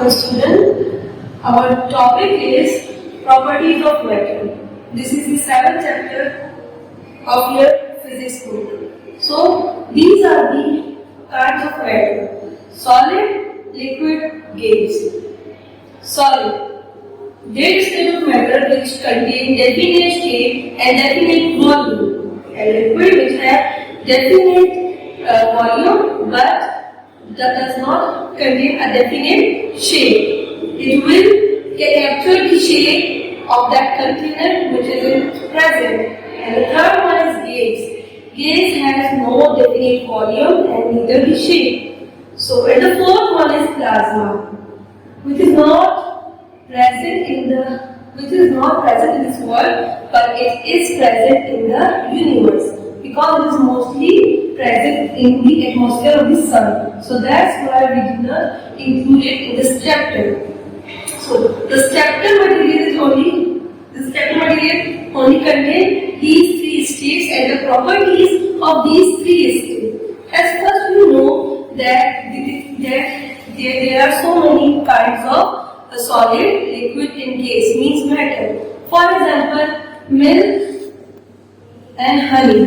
afternoon, student. Our topic is properties of matter. This is the 7th chapter of your physics book. So, these are the kinds of matter: solid, liquid, gas. Solid, that state of matter which contain definite shape and definite volume, and liquid which have definite volume but that does not contain a definite shape. It will capture the shape of that container which is present. And the third one is gas. Gas has no definite volume and neither the shape. So, and the fourth one is plasma, which is not present in this world, but it is present in the universe, because it is mostly present in the atmosphere of the sun. So that's why we did not include it in this chapter. So the chapter material only contain these three states and the properties of these three states. As first we know that there are so many kinds of solid, liquid and gas, means matter. For example, milk and honey.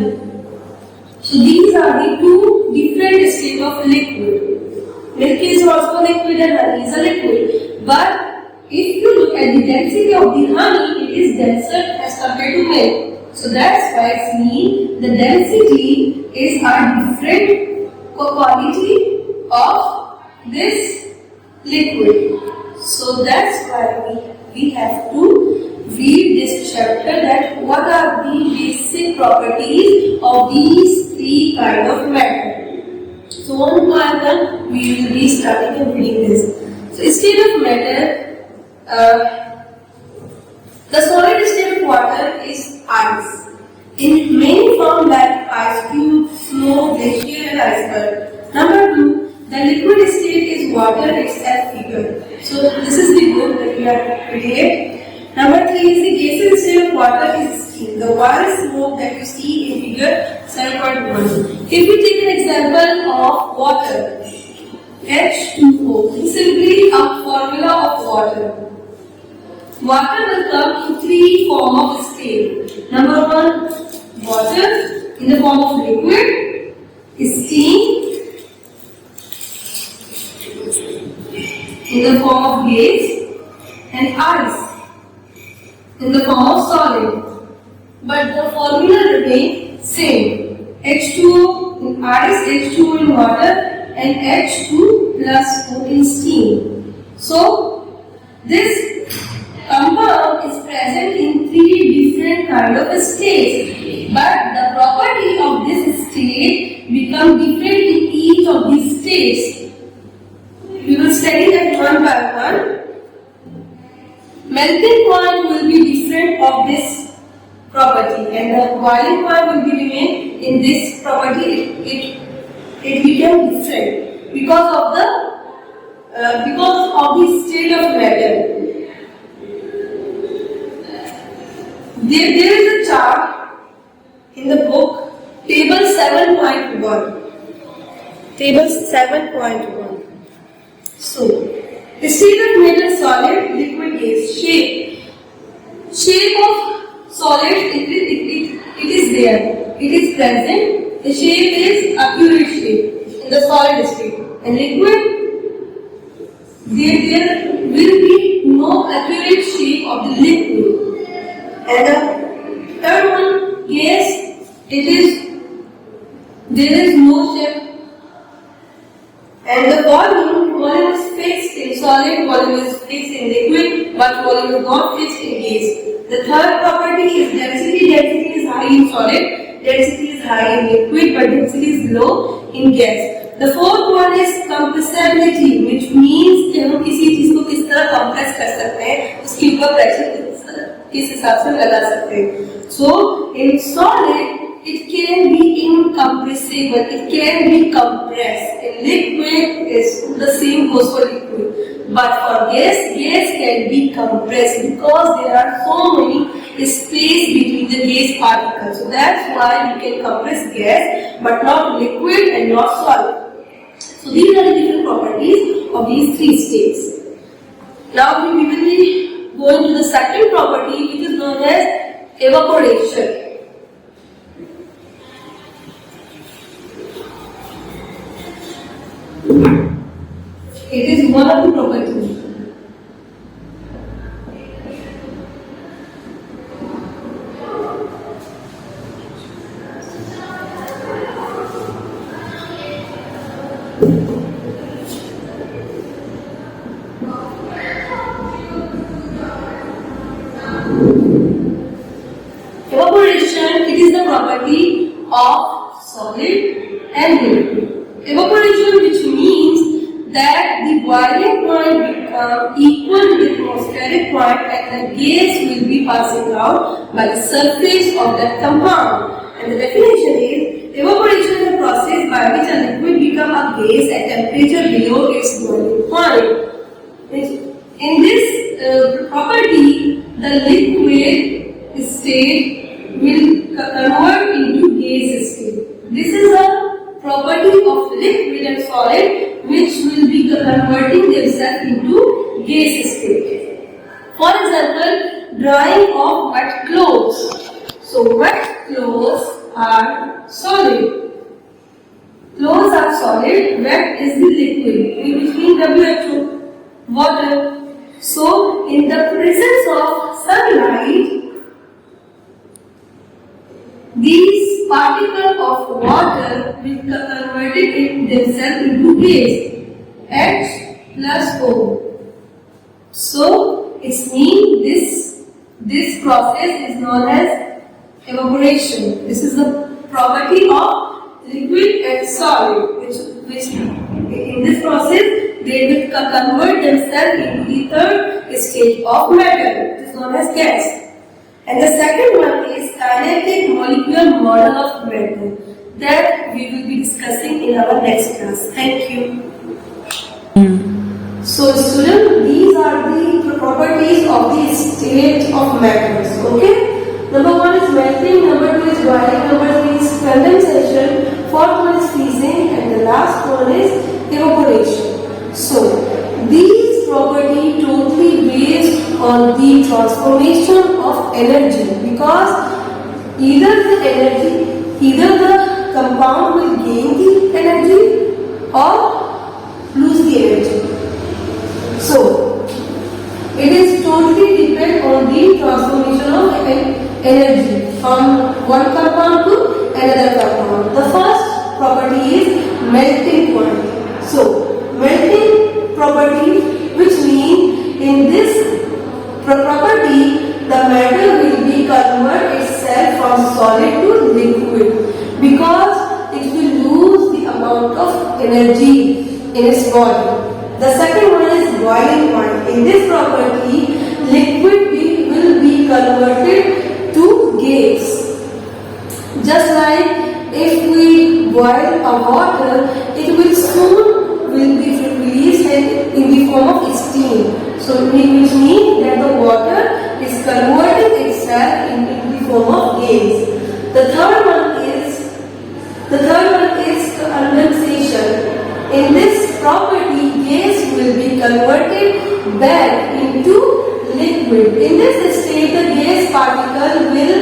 So these are the two different states of liquid. Milk is also liquid and honey is a liquid. But if you look at the density of the honey, it is denser as compared to milk. So that's why it means the density is a different quality of this liquid. So that's why we have to read this chapter, that what are the basic properties of these three kinds of matter. So one by one we will be starting and reading this. So state of matter, the solid state of water is ice. In many forms like ice cube, snow, glacier and iceberg. Number 2, the liquid state is water itself figure. So this is the book that we are reading. Number 3 is the gaseous state of water is steam. The white smoke that you see in figure 7.1. If we take an example of water, H2O, is simply a formula of water. Water will come in 3 forms of state. Number 1, water in the form of liquid, steam in the form of gas, and ice in the form of solid. But the formula remains same: H2O in ice, H2O in water, and H2 plus O in steam. So this compound is present in 3 different kind of states, but the property of this state become different in each of these states. We will study that one by one. Melting point will be different of this property, and the boiling point will be remain in this property. It became different because of the state of matter. There is a chart in the book, table 7.1. Table 7.1. So, the state of matter: solid, liquid, gas. Shape of solid, it is there. It is present. The shape is accurate shape in the solid state. And liquid, there will be no accurate shape of the liquid. And the third one, gas, there is no shape. And the volume is fixed in solid, volume is fixed in liquid, but volume is not fixed in gas. The third property is density. Density is high in solid, density is high in liquid, but density is low in gas. The fourth one is compressibility, which means कि हम किसी चीज को किस तरह compress कर सकते हैं, उसके ऊपर pressure किस हिसाब से लगा सकते हैं. So in solid, it can be incompressible, it can be compressed. In liquid, the same goes for liquid. But for gas can be compressed because there are so many space between the gas particles. So that's why we can compress gas, but not liquid and not solid. So these are the different properties of these three states. Now we will be going to the second property, which is known as evaporation. It is one of the properties. Evaporation, it is the property of solid and liquid. Evaporation, which means that the boiling point become equal to the atmospheric point and the gas will be passing out by the surface of that compound. And the definition is, evaporation is the process by which a liquid become a gas at temperature below its boiling point. In this property, the liquid state will convert into gas state. This is a property of liquid and solid which will be converting themselves into gas state. For example, drying of wet clothes. So wet clothes are solid. Clothes are solid, wet is the liquid, which means WHO, water. So in the presence of sunlight, these particles of water will convert it themselves into gas, H plus O. So it means this process is known as evaporation. This is the property of liquid and solid, which in this process they will convert themselves into the third stage of matter, which is known as gas. And the second one is kinetic molecular model of matter that we will be discussing in our next class. Thank you. So students, these are the properties of the state of matters. Okay? Number one is melting, number two is boiling, number three is condensation, fourth one is freezing, and the last one is evaporation. So these properties totally based on the transformation of energy, because either the compound will gain the energy or lose the energy. So it is totally depend on the transformation of energy from one compound to another compound. The first property is melting point. So melting property, which means in this property the matter will be convert itself from solid to liquid, because it will lose the amount of energy in its body. The second one is boiling point. In this property, liquid will be converted to gas. Just like if we boil a water, it will soon be released in the form of steam. So which means that the water is converting itself into the form of gas. The third one is condensation. In this property, gas will be converted back into liquid. In this state, the gas particle will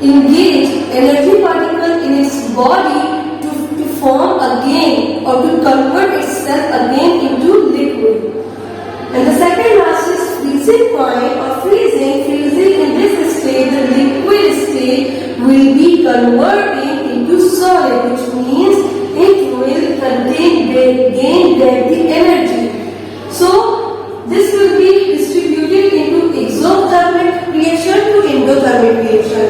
engage energy particle in its body to form again or to convert itself again into liquid. And the second last is freezing point or freezing. Freezing, in this state, the liquid state will be converting into solid, which means it will gain back the energy. So this will be distributed into exothermic reaction to endothermic reaction.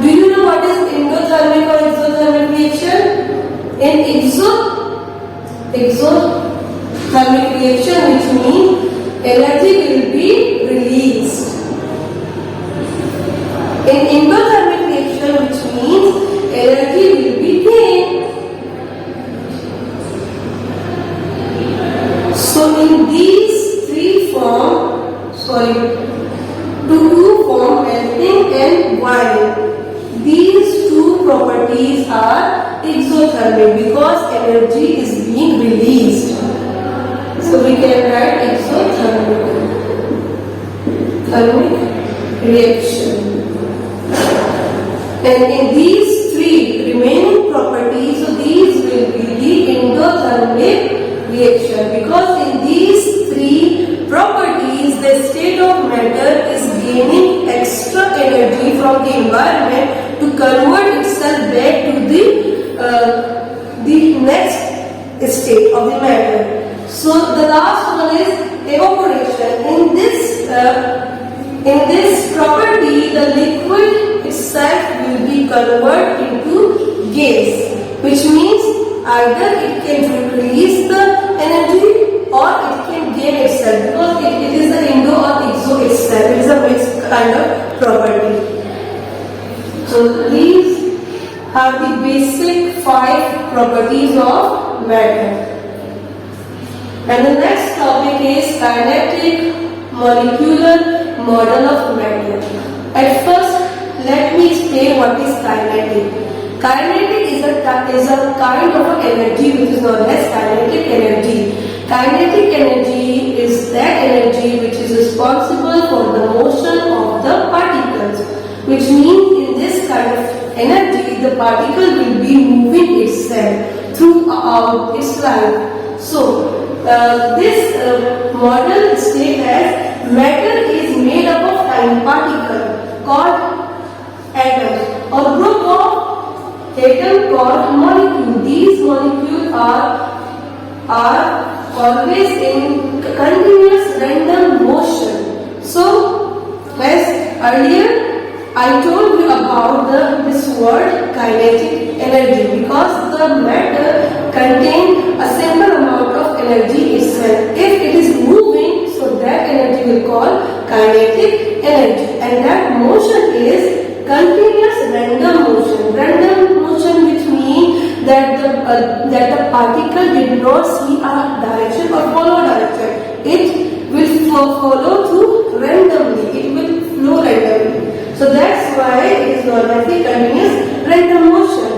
Do you know what is endothermic or exothermic reaction? In exothermic reaction, which means energy will be released. In endothermic reaction, which means energy will be gained. So in these three forms, two form melting and boiling. These two properties are exothermic because energy is being released. So we can write exothermic. thermic reaction. And in these three remaining properties, so these will be the endothermic reaction, because in these three properties the state of matter is gaining extra energy from the environment to convert itself back to the next state of the matter. So the last one is evaporation. In this property, the liquid itself will be converted into gas, which means either it can release the energy or it can gain itself, because it is the endo or exo itself. It is a mixed kind of property. So these are the basic 5 properties of matter. And the next topic is kinetic molecular model of matter. At first, let me explain what is kinetic. Kinetic is a kind of energy which is known as kinetic energy. Kinetic energy is that energy which is responsible for the motion of the particles, which means in this kind of energy the particle will be moving itself throughout its life. So this model states that matter is made up of tiny particles called atoms or group of atoms called molecules. These molecules are always in continuous random motion. So as earlier I told you about this word kinetic energy, because the matter contains a simple amount of energy itself. If it is moving, so that energy will call kinetic energy, and that motion is continuous random motion. Random motion, which means that the particle did not see a direction or follow direction. It will follow through randomly. It will flow randomly. So that's why it is known as the continuous random motion.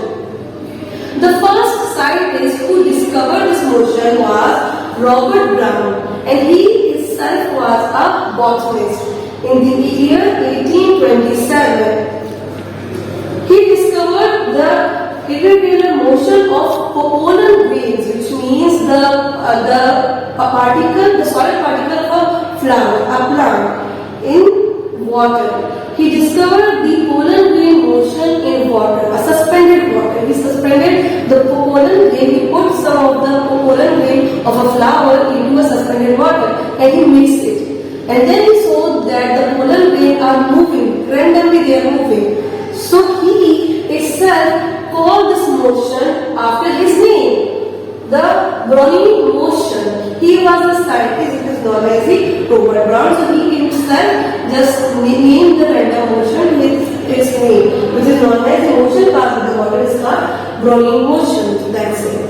The first scientist who discovered this motion was Robert Brown, and he himself was a botanist. In the year 1827, he discovered the irregular motion of pollen grains, which means the solid particle of a plant in water. He discovered the pollen grain motion in water, a suspended water. He suspended the pollen grain. He put some of the pollen grain of a flower into a suspended water, and he mixed it. And then he saw that the pollen grain are moving randomly. They are moving. So he itself called this motion after his name, the Brownian motion. He was a scientist. It is known as the Robert Brown. So he himself just named the random motion with his name, which is known as the motion passing the water is called Brownian motion. That's it.